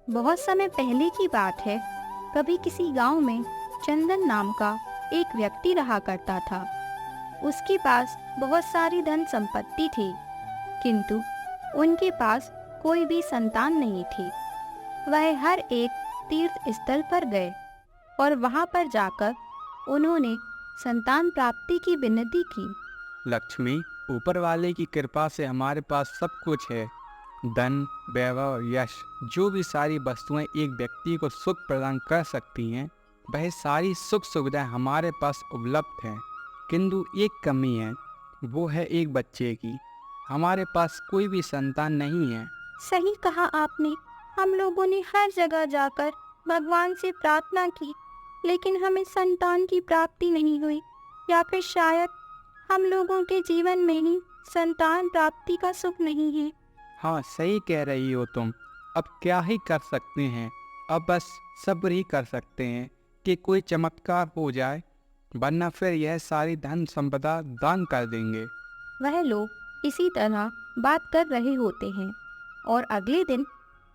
बहुत समय पहले की बात है। कभी किसी गांव में चंदन नाम का एक व्यक्ति रहा करता था। उसके पास बहुत सारी धन संपत्ति थी, किंतु उनके पास कोई भी संतान नहीं थी। वह हर एक तीर्थ स्थल पर गए और वहां पर जाकर उन्होंने संतान प्राप्ति की विनती की। लक्ष्मी, ऊपर वाले की कृपा से हमारे पास सब कुछ है। धन, वैभव, यश, जो भी सारी वस्तुएं एक व्यक्ति को सुख प्रदान कर सकती हैं, वह सारी सुख सुविधाएं हमारे पास उपलब्ध हैं। किंतु एक कमी है, वो है एक बच्चे की। हमारे पास कोई भी संतान नहीं है। सही कहा आपने। हम लोगों ने हर जगह जाकर भगवान से प्रार्थना की, लेकिन हमें संतान की प्राप्ति नहीं हुई। या फिर शायद हम लोगों के जीवन में ही संतान प्राप्ति का सुख नहीं है। हाँ, सही कह रही हो तुम। अब क्या ही कर सकते हैं। अब बस सब्र ही कर सकते हैं कि कोई चमत्कार हो जाए, वरना फिर यह सारी धन संपदा दान कर देंगे। वह लोग इसी तरह बात कर रहे होते हैं और अगले दिन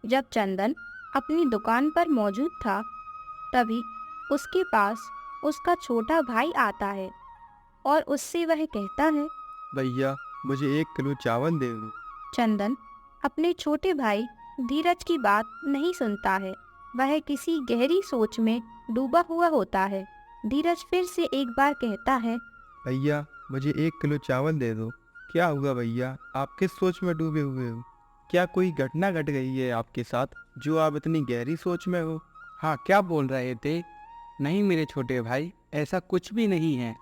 जब चंदन अपनी दुकान पर मौजूद था, तभी उसके पास उसका छोटा भाई आता है और उससे वह कहता है, भैया मुझे 1 किलो चावल दे दो। चंदन अपने छोटे भाई धीरज की बात नहीं सुनता है। वह किसी गहरी सोच में डूबा हुआ होता है। धीरज फिर से एक बार कहता है, भैया मुझे 1 किलो चावल दे दो। क्या हुआ भैया, आप किस सोच में डूबे हुए हो? क्या कोई घटना घट गई है आपके साथ जो आप इतनी गहरी सोच में हो? हाँ, क्या बोल रहे थे? नहीं मेरे छोटे भाई, ऐसा कुछ भी नहीं है।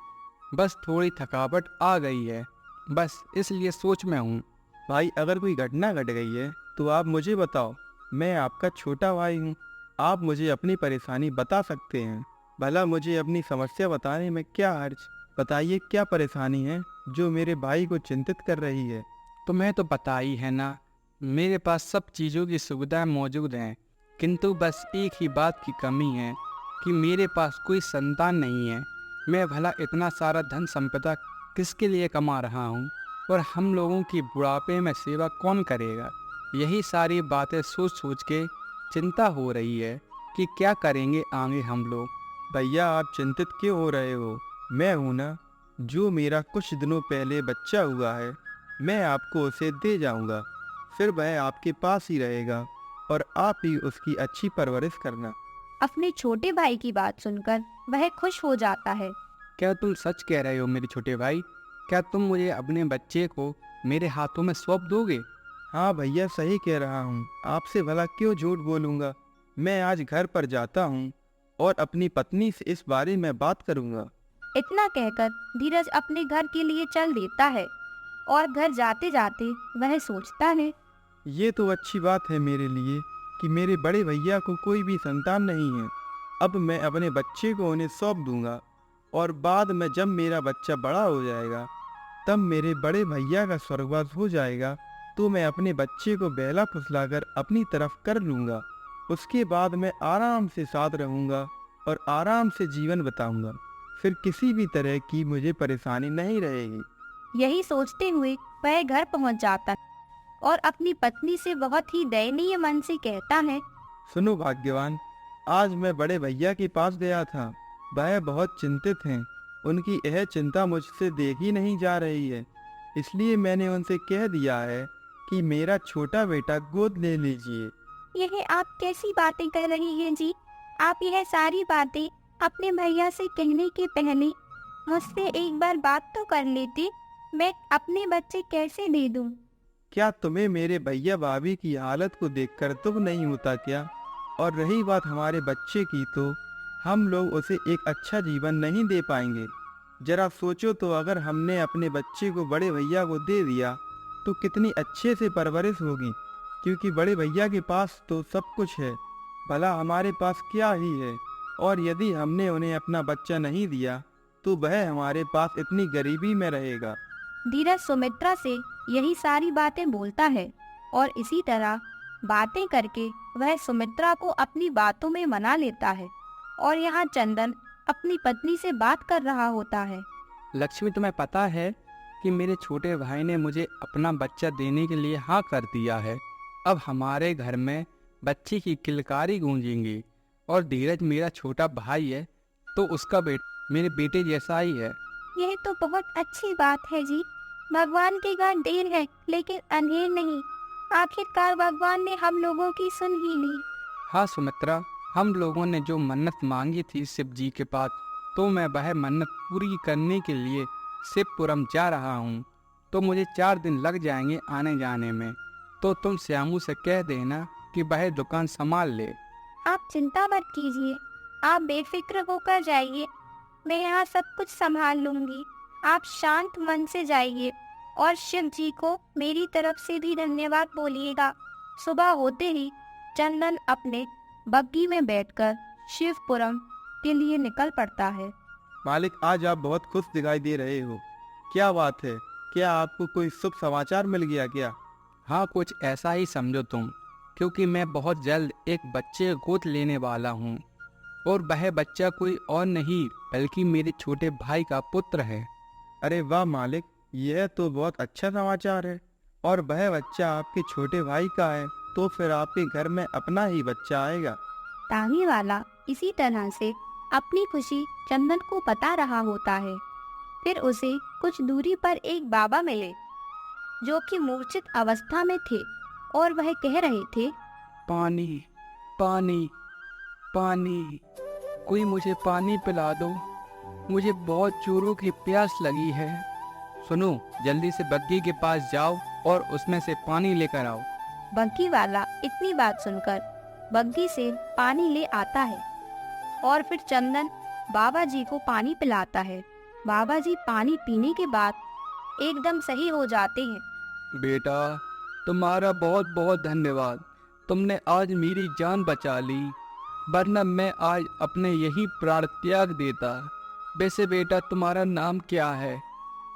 बस थोड़ी थकावट आ गई है, बस इसलिए सोच में हूँ। भाई अगर कोई घटना घट गई है तो आप मुझे बताओ, मैं आपका छोटा भाई हूँ। आप मुझे अपनी परेशानी बता सकते हैं। भला मुझे अपनी समस्या बताने में क्या हर्ज। बताइए क्या परेशानी है जो मेरे भाई को चिंतित कर रही है। तुम्हें तो पता ही है ना, मेरे पास सब चीज़ों की सुविधाएं मौजूद हैं, किंतु बस एक ही बात की कमी है कि मेरे पास कोई संतान नहीं है। मैं भला इतना सारा धन संपदा किसके लिए कमा रहा हूँ, और हम लोगों की बुढ़ापे में सेवा कौन करेगा? यही सारी बातें सोच सोच के चिंता हो रही है कि क्या करेंगे आगे हम लोग। भैया आप चिंतित क्यों हो रहे हो? मैं हूं ना, जो मेरा कुछ दिनों पहले बच्चा हुआ है, मैं आपको उसे दे जाऊंगा। फिर वह आपके पास ही रहेगा और आप ही उसकी अच्छी परवरिश करना। अपने छोटे भाई की बात सुनकर वह खुश हो जाता है। क्या तुम सच कह रहे हो मेरे छोटे भाई? क्या तुम मुझे अपने बच्चे को मेरे हाथों में सौंप दोगे? हाँ भैया सही कह रहा हूँ, आपसे भला क्यों झूठ बोलूँगा। मैं आज घर पर जाता हूँ और अपनी पत्नी से इस बारे में बात करूँगा। इतना कहकर धीरज अपने घर के लिए चल देता है और घर जाते जाते वह सोचता है, ये तो अच्छी बात है मेरे लिए कि मेरे बड़े भैया को कोई भी संतान नहीं है। अब मैं अपने बच्चे को उन्हें सौंप दूंगा और बाद में जब मेरा बच्चा बड़ा हो जाएगा, तब मेरे बड़े भैया का स्वर्गवास हो जाएगा, तो मैं अपने बच्चे को बहला फुसलाकर अपनी तरफ कर लूँगा। उसके बाद मैं आराम से साथ रहूँगा और आराम से जीवन बिताऊँगा। फिर किसी भी तरह की मुझे परेशानी नहीं रहेगी। यही सोचते हुए वह घर पहुंच जाता है और अपनी पत्नी से बहुत ही दयनीय मन से कहता है, सुनो भाग्यवान, आज मैं बड़े भैया के पास गया था। वह बहुत चिंतित हैं। उनकी यह चिंता मुझसे देखी नहीं जा रही है, इसलिए मैंने उनसे कह दिया है कि मेरा छोटा बेटा गोद ले लीजिए। यह आप कैसी बातें कर रही हैं जी? आप यह सारी बातें अपने भैया से कहने के पहले मुझसे एक बार बात तो कर लेते। मैं अपने बच्चे कैसे दे दूं? क्या तुम्हें मेरे भैया भाभी की हालत को देखकर दुख नहीं होता क्या? और रही बात हमारे बच्चे की, तो हम लोग उसे एक अच्छा जीवन नहीं दे पाएंगे। जरा सोचो तो, अगर हमने अपने बच्चे को बड़े भैया को दे दिया तो कितनी अच्छे से परवरिश होगी, क्योंकि बड़े भैया के पास तो सब कुछ है, भला हमारे पास क्या ही है। और यदि हमने उन्हें अपना बच्चा नहीं दिया तो वह हमारे पास इतनी गरीबी में रहेगा। धीरज सुमित्रा से यही सारी बातें बोलता है और इसी तरह बातें करके वह सुमित्रा को अपनी बातों में मना लेता है। और यहाँ चंदन अपनी पत्नी से बात कर रहा होता है। लक्ष्मी, तुम्हें पता है कि मेरे छोटे भाई ने मुझे अपना बच्चा देने के लिए हाँ कर दिया है। अब हमारे घर में बच्चे की किलकारी गूंजेंगी। और धीरज मेरा छोटा भाई है तो उसका मेरे बेटे जैसा ही है। यह तो बहुत अच्छी बात है जी। भगवान के घर देर है लेकिन अंधेर नहीं। आखिरकार भगवान ने हम लोगों की सुन ही ली। हाँ सुमित्रा, हम लोगों ने जो मन्नत मांगी थी शिव जी के पास, तो मैं वह मन्नत पूरी करने के लिए शिवपुरम जा रहा हूँ। तो मुझे 4 दिन लग जाएंगे आने जाने में। तो तुम श्यामू से कह देना कि वह दुकान संभाल ले। आप चिंता मत कीजिए, आप बेफिक्र होकर जाइए। मैं यहाँ सब कुछ संभाल लूंगी। आप शांत मन से जाइए और शिव जी को मेरी तरफ से भी धन्यवाद बोलिएगा। सुबह होते ही चंदन अपने बग्गी में बैठकर शिवपुरम के लिए निकल पड़ता है। मालिक, आज आप बहुत खुश दिखाई दे रहे हो। क्या बात है? क्या आपको कोई शुभ समाचार मिल गया क्या? हाँ, कुछ ऐसा ही समझो तुम, क्योंकि मैं बहुत जल्द एक बच्चे को गोद लेने वाला हूँ। और वह बच्चा कोई और नहीं बल्कि मेरे छोटे भाई का पुत्र है। अरे वाह मालिक, यह तो बहुत अच्छा समाचार है। और वह बच्चा आपके छोटे भाई का है, तो फिर आपके घर में अपना ही बच्चा आएगा। ताने वाला इसी तरह से अपनी खुशी चंदन को बता रहा होता है। फिर उसे कुछ दूरी पर एक बाबा मिले जो कि मूर्छित अवस्था में थे और वह कह रहे थे, पानी पानी पानी, कोई मुझे पानी पिला दो, मुझे बहुत जोरों की प्यास लगी है। सुनो, जल्दी से बग्गी के पास जाओ और उसमें से पानी लेकर आओ। बग्गी वाला इतनी बात सुनकर बग्गी से पानी ले आता है और फिर चंदन बाबा जी को पानी पिलाता है। बाबा जी पानी पीने के बाद एकदम सही हो जाते हैं। बेटा, तुम्हारा बहुत बहुत धन्यवाद। तुमने आज मेरी जान बचा ली, वरना मैं आज अपने यही प्राण त्याग देता। वैसे बेटा, तुम्हारा नाम क्या है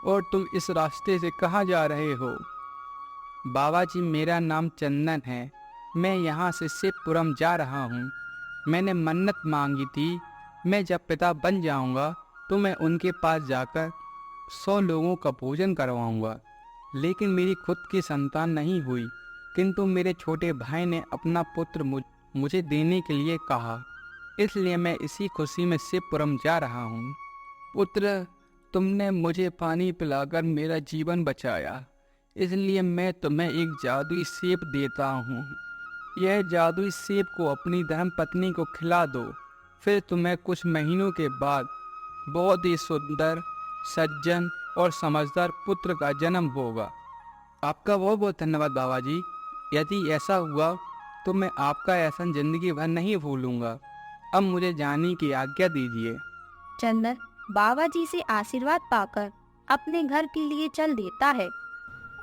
और तुम इस रास्ते से कहाँ जा रहे हो? बाबा जी, मेरा नाम चंदन है। मैं यहाँ से शिवपुरम जा रहा हूँ। मैंने मन्नत मांगी थी, मैं जब पिता बन जाऊँगा तो मैं उनके पास जाकर 100 लोगों का भोजन करवाऊँगा। लेकिन मेरी खुद की संतान नहीं हुई, किंतु मेरे छोटे भाई ने अपना पुत्र मुझे देने के लिए कहा, इसलिए मैं इसी खुशी में शिवपुरम जा रहा हूँ। पुत्र, तुमने मुझे पानी पिलाकर मेरा जीवन बचाया, इसलिए मैं तुम्हें एक जादुई सेब देता हूँ। यह जादुई सेब को अपनी धर्मपत्नी को खिला दो, फिर तुम्हें कुछ महीनों के बाद बहुत ही सुंदर, सज्जन और समझदार पुत्र का जन्म होगा। आपका बहुत बहुत धन्यवाद बाबा जी। यदि ऐसा हुआ तो मैं आपका एहसान जिंदगी भर नहीं भूलूंगा। अब मुझे जाने की आज्ञा दीजिए। चंदन बाबा जी से आशीर्वाद पाकर अपने घर के लिए चल देता है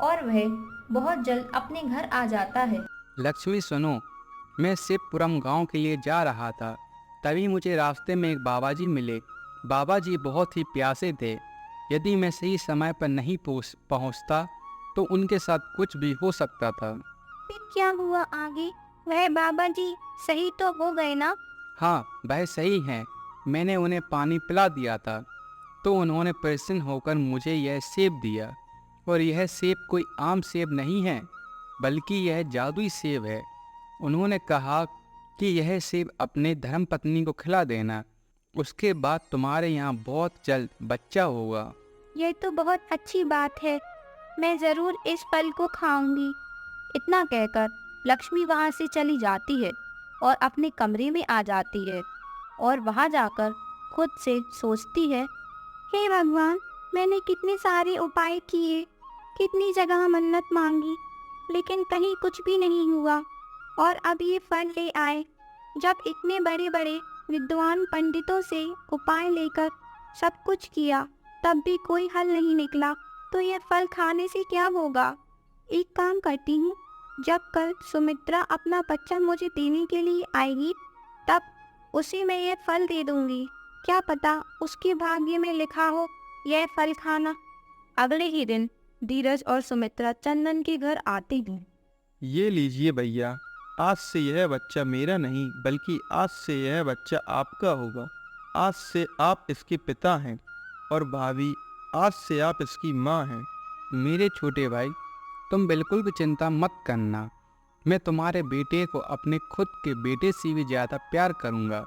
और वह बहुत जल्द अपने घर आ जाता है। लक्ष्मी सुनो, मैं शिवपुरम गांव के लिए जा रहा था, तभी मुझे रास्ते में एक बाबा जी मिले। बाबा जी बहुत ही प्यासे थे। यदि मैं सही समय पर नहीं पहुंचता तो उनके साथ कुछ भी हो सकता था। फिर क्या हुआ आगे? वह बाबा जी सही तो हो गए ना? हाँ, वह सही हैं। मैंने उन्हें पानी पिला दिया था तो उन्होंने प्रसन्न होकर मुझे यह सेब दिया। और यह सेब कोई आम सेब नहीं है, बल्कि यह जादुई सेब है। उन्होंने कहा कि यह सेब अपने धर्मपत्नी को खिला देना, उसके बाद तुम्हारे यहाँ बहुत जल्द बच्चा होगा। यह तो बहुत अच्छी बात है, मैं जरूर इस फल को खाऊंगी। इतना कहकर लक्ष्मी वहाँ से चली जाती है और अपने कमरे में आ जाती है और वहाँ जाकर खुद से सोचती है, हे भगवान, मैंने कितने सारे उपाय किए, कितनी जगह मन्नत मांगी, लेकिन कहीं कुछ भी नहीं हुआ। और अब ये फल ले आए। जब इतने बड़े बड़े विद्वान पंडितों से उपाय लेकर सब कुछ किया, तब भी कोई हल नहीं निकला, तो ये फल खाने से क्या होगा? एक काम करती हूँ, जब कल सुमित्रा अपना बच्चा मुझे देने के लिए आएगी, तब उसे मैं ये फल दे दूंगी। क्या पता उसके भाग्य में लिखा हो यह फल खाना। अगले ही दिन धीरज और सुमित्रा चंदन के घर आते हैं। ये लीजिए भैया, आज से यह बच्चा मेरा नहीं बल्कि आज से यह बच्चा आपका होगा। आज से आप इसके पिता हैं और भाभी, आज से आप इसकी माँ हैं। मेरे छोटे भाई, तुम बिल्कुल भी चिंता मत करना। मैं तुम्हारे बेटे को अपने खुद के बेटे से भी ज़्यादा प्यार करूँगा,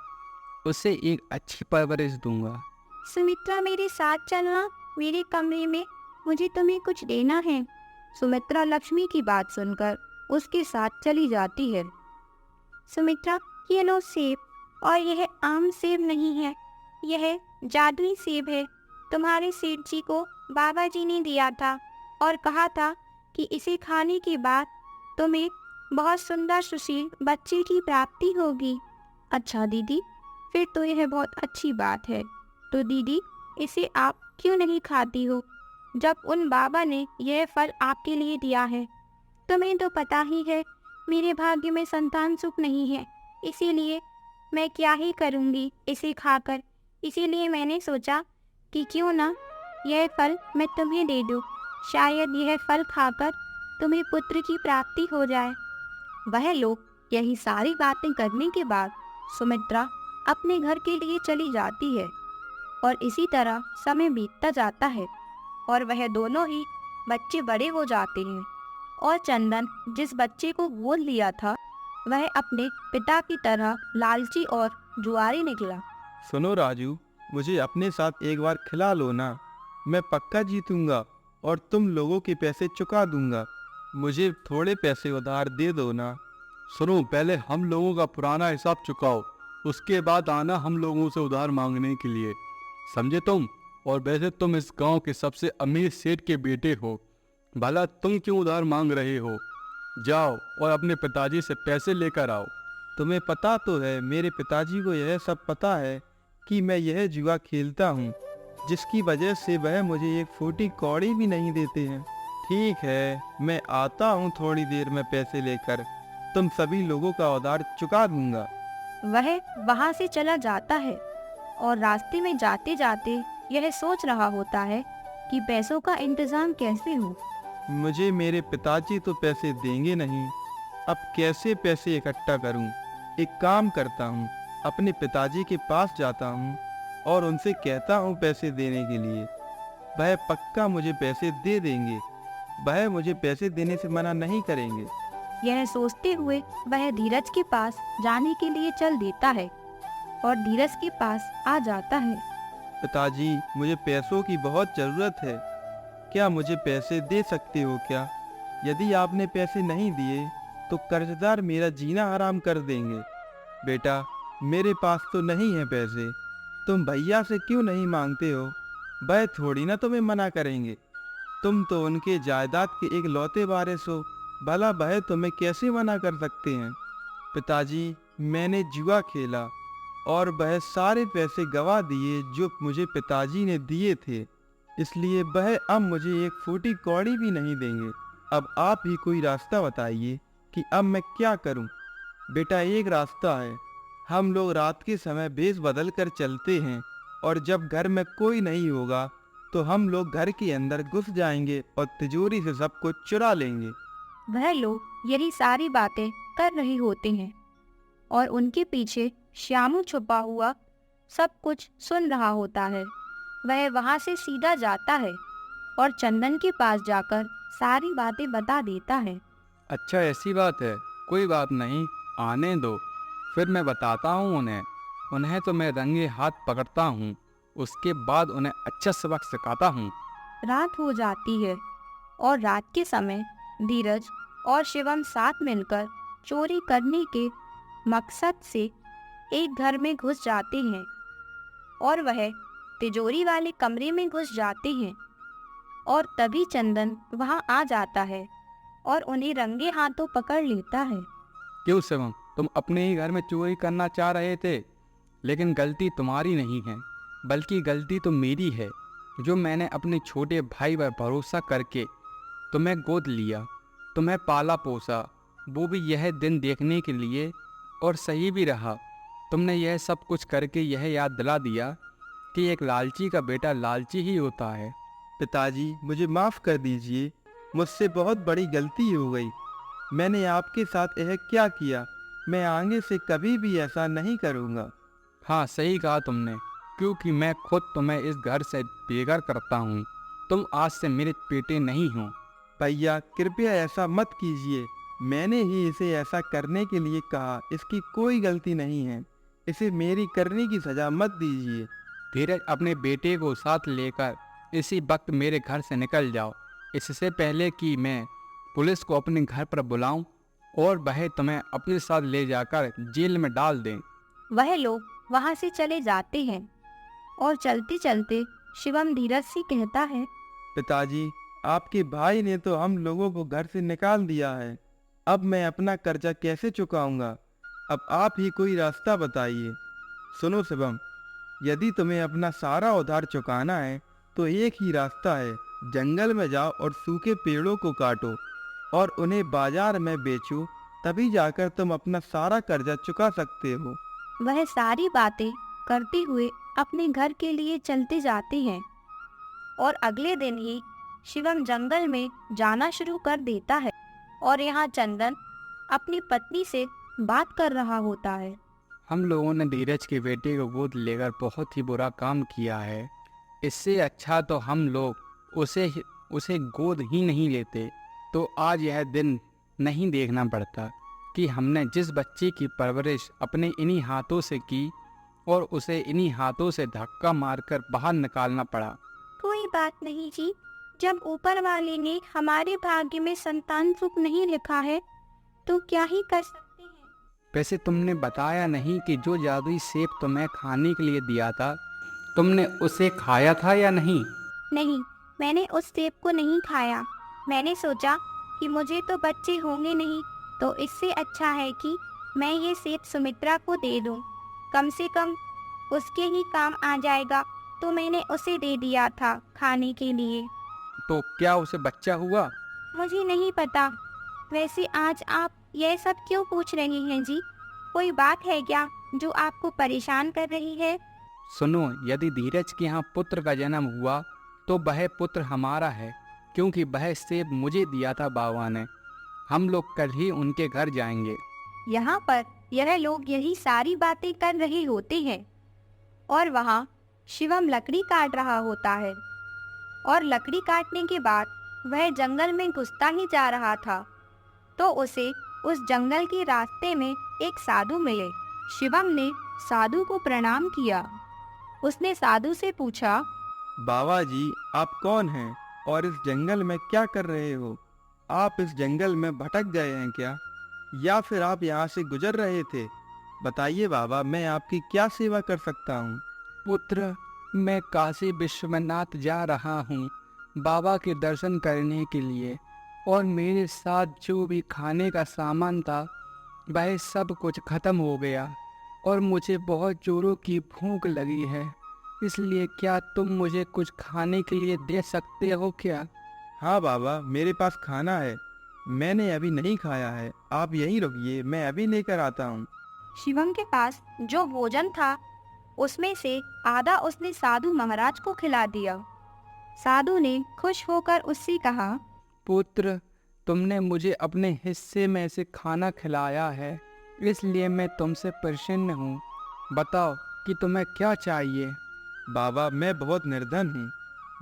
उसे एक अच्छी परवरिश दूंगा। सुमित्रा मेरे साथ चलना मेरे कमरे में, मुझे तुम्हें कुछ देना है। सुमित्रा लक्ष्मी की बात सुनकर उसके साथ चली जाती है। सुमित्रा, ये लो सेब, और यह आम सेब नहीं है, यह जादुई सेब है। तुम्हारे सेठ जी को बाबा जी ने दिया था और कहा था कि इसे खाने के बाद तुम्हें बहुत सुंदर सुशील बच्चे की प्राप्ति होगी। अच्छा दीदी, फिर तो यह बहुत अच्छी बात है। तो दीदी, इसे आप क्यों नहीं खाती हो जब उन बाबा ने यह फल आपके लिए दिया है? तुम्हें तो पता ही है मेरे भाग्य में संतान सुख नहीं है, इसीलिए मैं क्या ही करूँगी इसे खाकर। इसीलिए मैंने सोचा कि क्यों ना यह फल मैं तुम्हें दे दूँ, शायद यह फल खाकर तुम्हें पुत्र की प्राप्ति हो जाए। वह लोग यही सारी बातें करने के बाद सुमित्रा अपने घर के लिए चली जाती है और इसी तरह समय बीतता जाता है और वह दोनों ही बच्चे बड़े हो जाते हैं। और चंदन जिस बच्चे को गोद लिया था वह अपने पिता की तरह लालची और जुआरी निकला। सुनो राजू, मुझे अपने साथ एक बार खिला लो ना, मैं पक्का जीतूंगा और तुम लोगों के पैसे चुका दूंगा। मुझे थोड़े पैसे उधार दे दो ना। सुनो, पहले हम लोगों का पुराना हिसाब चुकाओ, उसके बाद आना हम लोगों से उधार मांगने के लिए, समझे तुम? और वैसे तुम इस गांव के सबसे अमीर सेठ के बेटे हो, भला तुम क्यों उधार मांग रहे हो? जाओ और अपने पिताजी से पैसे लेकर आओ। तुम्हें पता तो है, मेरे पिताजी को यह सब पता है कि मैं यह जुआ खेलता हूँ, जिसकी वजह से वह मुझे एक फूटी कौड़ी भी नहीं देते हैं। ठीक है, मैं आता हूँ थोड़ी देर में पैसे लेकर, तुम सभी लोगों का उधार चुका दूंगा। वह वहाँ से चला जाता है और रास्ते में जाते जाते यह सोच रहा होता है कि पैसों का इंतजाम कैसे हो। मुझे मेरे पिताजी तो पैसे देंगे नहीं, अब कैसे पैसे इकट्ठा करूं? एक काम करता हूं, अपने पिताजी के पास जाता हूं और उनसे कहता हूं पैसे देने के लिए। वह पक्का मुझे पैसे दे देंगे, वह मुझे पैसे देने से मना नहीं करेंगे। यह सोचते हुए वह धीरज के पास जाने के लिए चल देता है और धीरज के पास आ जाता है। पिताजी, मुझे पैसों की बहुत ज़रूरत है, क्या मुझे पैसे दे सकते हो क्या? यदि आपने पैसे नहीं दिए तो कर्जदार मेरा जीना हराम कर देंगे। बेटा, मेरे पास तो नहीं है पैसे, तुम भैया से क्यों नहीं मांगते हो? वह थोड़ी ना तुम्हें मना करेंगे, तुम तो उनके जायदाद के एक लौते वारिस हो, भला वह तुम्हें कैसे मना कर सकते हैं? पिताजी, मैंने जुआ खेला और वह सारे पैसे गवा दिए जो मुझे पिताजी ने दिए थे, इसलिए वह अब मुझे एक फूटी कौड़ी भी नहीं देंगे। अब आप ही कोई रास्ता बताइए कि अब मैं क्या करूं? बेटा, एक रास्ता है, हम लोग रात के समय भेष बदल कर चलते हैं और जब घर में कोई नहीं होगा तो हम लोग घर के अंदर घुस जाएंगे और तिजोरी से सब कुछ चुरा लेंगे। वह लोग यही सारी बातें कर रहे होते हैं और उनके पीछे श्यामू छुपा हुआ सब कुछ सुन रहा होता है। वह वहाँ से सीधा जाता है और चंदन के पास जाकर सारी बातें बता देता है। अच्छा, ऐसी बात है, कोई बात नहीं, आने दो, फिर मैं बताता हूँ उन्हें तो मैं रंगे हाथ पकड़ता हूँ, उसके बाद उन्हें अच्छा सबक सिखाता हूँ। रात हो जाती है और रात के समय धीरज और शिवम साथ मिलकर चोरी करने के मकसद से एक घर में घुस जाते हैं और वह तिजोरी वाले कमरे में घुस जाते हैं और तभी चंदन वहां आ जाता है और उन्हें रंगे हाथों पकड़ लेता है। क्यों शिवम, तुम अपने ही घर में चोरी करना चाह रहे थे, लेकिन गलती तुम्हारी नहीं है, बल्कि गलती तो मेरी है, जो मैंने अपने छोटे भाई पर भरोसा करके तुम्हें गोद लिया, तुम्हें पाला पोसा, वो भी यह दिन देखने के लिए, और सही भी रहा। तुमने यह सब कुछ करके यह याद दिला दिया कि एक लालची का बेटा लालची ही होता है। पिताजी, मुझे माफ़ कर दीजिए, मुझसे बहुत बड़ी गलती हो गई। मैंने आपके साथ यह क्या किया? मैं आगे से कभी भी ऐसा नहीं करूँगा। हाँ, सही कहा तुमने, क्योंकि मैं खुद तुम्हें इस घर से बेघर करता हूँ। तुम आज से मेरे बेटे नहीं हो। भैया, कृपया ऐसा मत कीजिए, मैंने ही इसे ऐसा करने के लिए कहा, इसकी कोई गलती नहीं है। इसे मेरी करने की सजा मत दीजिए। धीरज, अपने बेटे को साथ लेकर इसी वक्त मेरे घर से निकल जाओ, इससे पहले कि मैं पुलिस को अपने घर पर बुलाऊं और वह तुम्हें अपने साथ ले जाकर जेल में डाल दें। वह लोग वहां से चले जाते हैं और चलते चलते शिवम धीरज से कहता है, पिताजी, आपके भाई ने तो हम लोगों को घर से निकाल दिया है। अब मैं अपना कर्जा कैसे चुकाऊंगा? अब आप ही कोई रास्ता बताइए। सुनो शिवम, यदि तुम्हें अपना सारा उधार चुकाना है तो एक ही रास्ता है। जंगल में जाओ और सूखे पेड़ों को काटो और उन्हें बाजार में बेचो, तभी जाकर तुम अपना सारा कर्जा चुका सकते हो। वह सारी बातें करते हुए अपने घर के लिए चलते जाते हैं और अगले दिन ही शिवम जंगल में जाना शुरू कर देता है और यहाँ चंदन अपनी पत्नी से बात कर रहा होता है। हम लोगों ने धीरज के बेटे को गोद लेकर बहुत ही बुरा काम किया है। इससे अच्छा तो हम लोग उसे गोद ही नहीं लेते, तो आज यह दिन नहीं देखना पड़ता कि हमने जिस बच्चे की परवरिश अपने इन्हीं हाथों से की और उसे इन्हीं हाथों से धक्का मारकर बाहर निकालना पड़ा। कोई बात नहीं जी, जब ऊपर वाले ने हमारे भाग्य में संतान सुख नहीं लिखा है तो क्या ही कर सकते हैं। वैसे तुमने बताया नहीं कि जो जादुई सेब तुम्हें खाने के लिए दिया था, तुमने उसे खाया था या नहीं? नहीं, मैंने उस सेब को नहीं खाया। मैंने सोचा कि मुझे तो बच्चे होंगे नहीं, तो इससे अच्छा है कि मैं ये सेब सुमित्रा को दे दूं। कम से कम उसके ही काम आ जाएगा, तो मैंने उसे दे दिया था खाने के लिए। तो क्या उसे बच्चा हुआ? मुझे नहीं पता। वैसे आज आप यह सब क्यों पूछ रहे हैं जी? कोई बात है क्या जो आपको परेशान कर रही है? सुनो, यदि धीरज के यहाँ पुत्र का जन्म हुआ तो वह पुत्र हमारा है, क्योंकि वह सेब मुझे दिया था बाबा ने। हम लोग कल ही उनके घर जाएंगे। यहाँ पर यह लोग यही सारी बातें कर रहे होते हैं और वहाँ शिवम लकड़ी काट रहा होता है और लकड़ी काटने के बाद वह जंगल में घुसता ही जा रहा था तो उसे उस जंगल के रास्ते में एक साधु मिले। शिवम ने साधु को प्रणाम किया। उसने साधु से पूछा, बाबा जी, आप कौन हैं और इस जंगल में क्या कर रहे हो? आप इस जंगल में भटक गए हैं क्या, या फिर आप यहाँ से गुजर रहे थे? बताइए बाबा, मैं आपकी क्या सेवा कर सकता हूँ? पुत्र, मैं काशी विश्वनाथ जा रहा हूँ बाबा के दर्शन करने के लिए, और मेरे साथ जो भी खाने का सामान था वह सब कुछ खत्म हो गया और मुझे बहुत जोरों की भूख लगी है। इसलिए क्या तुम मुझे कुछ खाने के लिए दे सकते हो क्या? हाँ बाबा, मेरे पास खाना है, मैंने अभी नहीं खाया है। आप यहीं रुकिए, मैं अभी लेकर आता हूँ। शिवम के पास जो भोजन था उसमें से आधा उसने साधु महाराज को खिला दिया। साधु ने खुश होकर उससे कहा, पुत्र, तुमने मुझे अपने हिस्से में से खाना खिलाया है, इसलिए मैं तुमसे प्रसन्न हूँ। बताओ कि तुम्हें क्या चाहिए? बाबा, मैं बहुत निर्धन हूँ,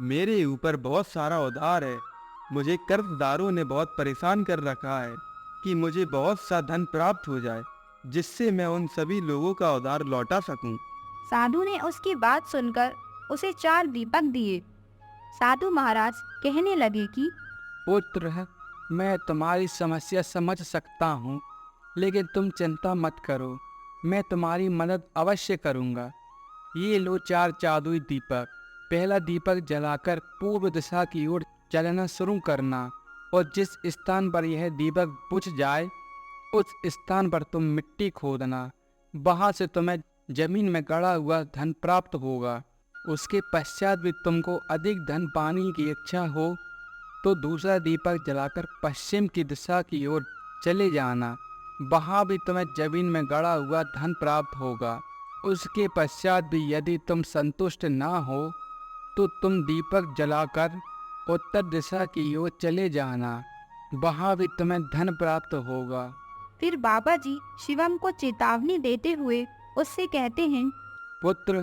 मेरे ऊपर बहुत सारा उधार है। मुझे कर्जदारों ने बहुत परेशान कर रखा है कि मुझे बहुत सा धन प्राप्त हो जाए, जिससे मैं उन सभी लोगों का उधार लौटा सकूं। साधु ने उसकी बात सुनकर उसे 4 दीपक दिए। साधु महाराज कहने लगे कि पुत्र, मैं तुम्हारी समस्या समझ सकता हूँ, लेकिन तुम चिंता मत करो, मैं तुम्हारी मदद अवश्य करूँगा। ये लो 4 जादुई दीपक। पहला दीपक जलाकर पूर्व दिशा की ओर चलना शुरू करना, और जिस स्थान पर यह दीपक बुझ जाए उस स्थान पर तुम मिट्टी खोदना। वहाँ से तुम्हें जमीन में गड़ा हुआ धन प्राप्त होगा। उसके पश्चात भी तुमको अधिक धन पाने की इच्छा हो तो दूसरा दीपक जलाकर पश्चिम की दिशा की ओर चले जाना। वहाँ भी तुम्हें जमीन में गड़ा हुआ धन प्राप्त होगा। उसके पश्चात भी यदि तुम संतुष्ट ना हो तो तुम दीपक जलाकर उत्तर दिशा की ओर चले जाना। वहाँ भी तुम्हें धन प्राप्त होगा। फिर बाबा जी शिवम को चेतावनी देते हुए उससे कहते हैं, पुत्र,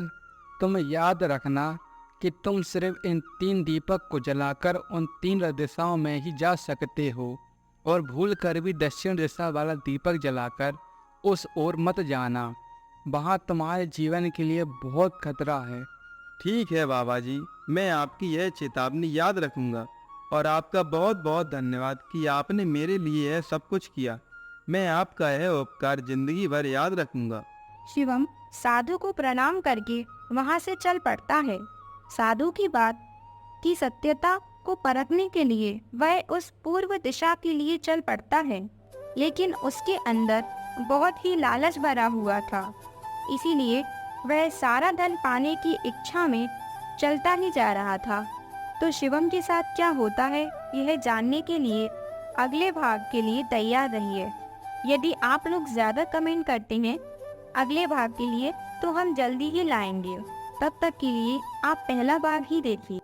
तुम याद रखना कि तुम सिर्फ इन 3 दीपक को जलाकर उन 3 दिशाओं में ही जा सकते हो, और भूल कर भी दक्षिण दिशा वाला दीपक जलाकर उस ओर मत जाना। वहाँ तुम्हारे जीवन के लिए बहुत खतरा है। ठीक है बाबा जी, मैं आपकी यह चेतावनी याद रखूंगा और आपका बहुत बहुत धन्यवाद कि आपने मेरे लिए यह सब कुछ किया। मैं आपका यह उपकार जिंदगी भर याद रखूंगा। शिवम साधु को प्रणाम करके वहां से चल पड़ता है। साधु की बात की सत्यता को परखने के लिए वह उस पूर्व दिशा के लिए चल पड़ता है, लेकिन उसके अंदर बहुत ही लालच भरा हुआ था। इसीलिए वह सारा धन पाने की इच्छा में चलता ही जा रहा था। तो शिवम के साथ क्या होता है, यह जानने के लिए अगले भाग के लिए तैयार रहिए। यदि आप लोग ज़्यादा कमेंट करते हैं अगले भाग के लिए तो हम जल्दी ही लाएंगे। तब तक के लिए आप पहला भाग ही देखिए।